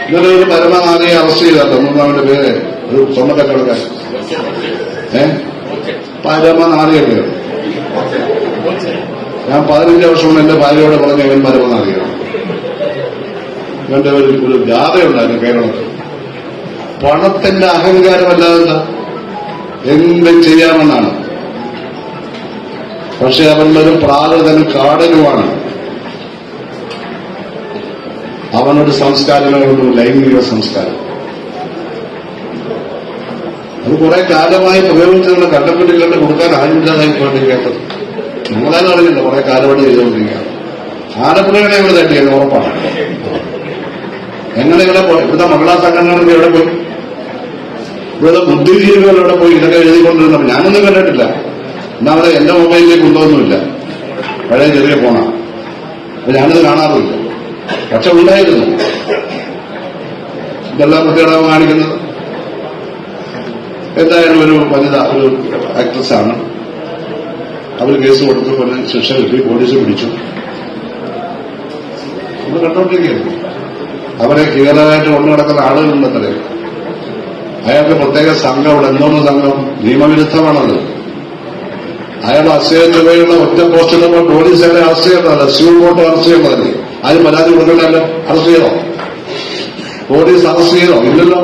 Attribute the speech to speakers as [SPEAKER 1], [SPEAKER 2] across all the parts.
[SPEAKER 1] ഇന്നലെ ഒരു പരമനാഥയെ അറസ്റ്റ് ചെയ്താട്ടോ, മൂന്നാമന്റെ പേര് ഒരു സ്വർണ്ണക്കച്ചവടക്കാരൻ. പരമനാഥിയൊക്കെ ഞാൻ 15 വർഷം എന്റെ ഭാര്യയോടെ പറഞ്ഞ ഇവൻ പരമനാഥിയാണ്. ഇവന്റെ ഒരു ജാഥയുണ്ടായിരുന്നു കേരളത്തിൽ. പണത്തിന്റെ അഹങ്കാരമല്ലാതെ എന്ത് ചെയ്യാമെന്നാണ്. പക്ഷെ അവന്റെ ഒരു പ്രാകൃതനും കാടനുമാണ്. അവനൊരു സംസ്കാരങ്ങളുള്ളൂ, ലൈംഗിക സംസ്കാരം. അത് കുറെ കാലമായി പ്രയോഗിച്ചുകൊണ്ട് കണ്ടപ്പെട്ടിക്കൊണ്ട് കൊടുക്കാൻ ആരുമില്ലാതായി പോയിട്ട് കേട്ടത്. നമ്മളാരും അറിയില്ല, കുറെ കാലമായിട്ട് ചെയ്തുകൊണ്ടിരിക്കുകയാണ്. ആലപ്പുഴകളെ ഇവിടെ തട്ടിയത് ഉറപ്പാണ്. എങ്ങനെ ഇവിടെ പോയി? ഇവിടുത്തെ മഹിളാ സംഘടനകളൊക്കെ എവിടെ പോയി? ഇവിടുത്തെ ബുദ്ധിജീവികൾ എവിടെ പോയി? ഇതൊക്കെ എഴുതിക്കൊണ്ടിരുന്നപ്പോൾ ഞാനൊന്നും കണ്ടിട്ടില്ല. എന്നാവിടെ എന്റെ മൊബൈലിലേക്ക് കൊണ്ടുവന്നുമില്ല, പഴയ ചെറിയ ഫോണാണ്. അപ്പൊ ഞാനിത് കാണാറില്ല. പക്ഷെ ഉണ്ടായിരുന്നു. ഇതെല്ലാം കുട്ടികളാണ് കാണിക്കുന്നത്. എന്തായാലും ഒരു വനിത, ഒരു ആക്ട്രസാണ്. അവർ കേസ് കൊടുത്തു, പിന്നെ ശിക്ഷ കിട്ടി, പോലീസ് പിടിച്ചു. നമ്മൾ കണ്ടോണ്ടിരിക്കുകയായിരുന്നു. അവരെ ക്ലിയറായിട്ട് കൊണ്ടു നടക്കുന്ന ആളുകളുണ്ടത്രേ. അയാൾക്ക് പ്രത്യേക സംഘം ഇവിടെ. എന്തോന്ന് സംഘം? നിയമവിരുദ്ധമാണത്. അയാൾ അസഹ്യതയുള്ള ഒറ്റ പോസ്റ്റിടുമ്പോൾ പോലീസ് അയാളെ അറസ്റ്റ് ചെയ്യേണ്ടതല്ല, സ്യൂൾ കോർട്ട് അറസ്റ്റ് ചെയ്യേണ്ടതല്ലേ? ആരും പരാതി കൊടുക്കണ്ടല്ലോ. അറസ്റ്റ് ചെയ്തോ? പോലീസ് അറസ്റ്റ് ചെയ്തോ? ഇല്ലല്ലോ.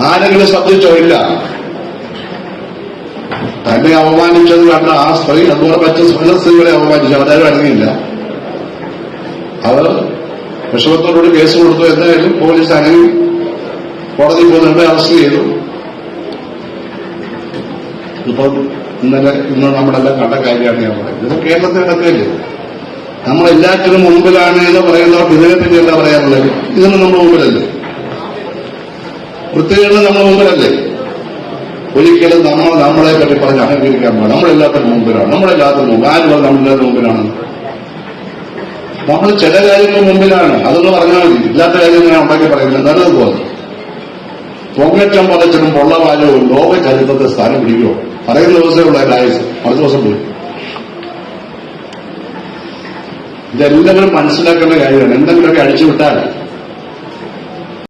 [SPEAKER 1] ആരെങ്കിലും ശ്രദ്ധിച്ചോ? ഇല്ല. തന്നെ അവമാനിച്ചത് കണ്ട ആ സ്ത്രീ അതുപോലെ മറ്റു പല സ്ത്രീകളെ അവമാനിച്ചു. അവരാരും അടങ്ങിയില്ല. അവർ വിഷമത്തോടുകൂടി കേസ് കൊടുത്തു. എന്തായാലും പോലീസ് അനങ്ങി കോടതി പോകുന്നുണ്ട്, അറസ്റ്റ് ചെയ്തു. ഇപ്പം ഇന്ന് നമ്മളെല്ലാം കണ്ട കാര്യമാണ് ഞാൻ പറയുന്നത്. ഇത് കേരളത്തിൽ നടക്കുകയല്ലേ? നമ്മളെല്ലാറ്റിനും മുമ്പിലാണ് എന്ന് പറയുന്നവർക്ക് ഇതിനെപ്പറ്റി എന്താ പറയാനുള്ളത്? ഇതിന് നമ്മൾ മുമ്പിലല്ലേ? വൃത്തികളും നമ്മൾ മുമ്പിലല്ലേ? ഒരിക്കലും നമ്മളെ പറ്റി പറഞ്ഞ് അഹങ്കരിക്കാൻ പാടില്ല. നമ്മളെല്ലാത്തിനും മുമ്പിലാണ്. നമ്മളെല്ലാത്തിനും മുമ്പ്. ആരും നമ്മളെല്ലാത്തിനും മുമ്പിലാണ്. നമ്മൾ ചില കാര്യങ്ങൾ മുമ്പിലാണ്. അതൊന്ന് പറഞ്ഞാൽ മതി. ഇല്ലാത്ത കാര്യങ്ങൾ ഞാൻ ഉണ്ടാക്കി പറയുന്നത് നല്ലതുപോലെ. പൊങ്ങച്ചം പതച്ചതും പൊള്ളവാലവും ലോക ചരിത്രത്തെ സ്ഥാനം പിടിക്കുമോ? പറയുന്ന ദിവസമേ ഉള്ള ആയുസ്, അടുത്ത ദിവസം പോയി. ഇതെല്ലാവരും മനസ്സിലാക്കേണ്ട കാര്യമാണ്. എന്തെങ്കിലുമൊക്കെ അടിച്ചുവിട്ടാൽ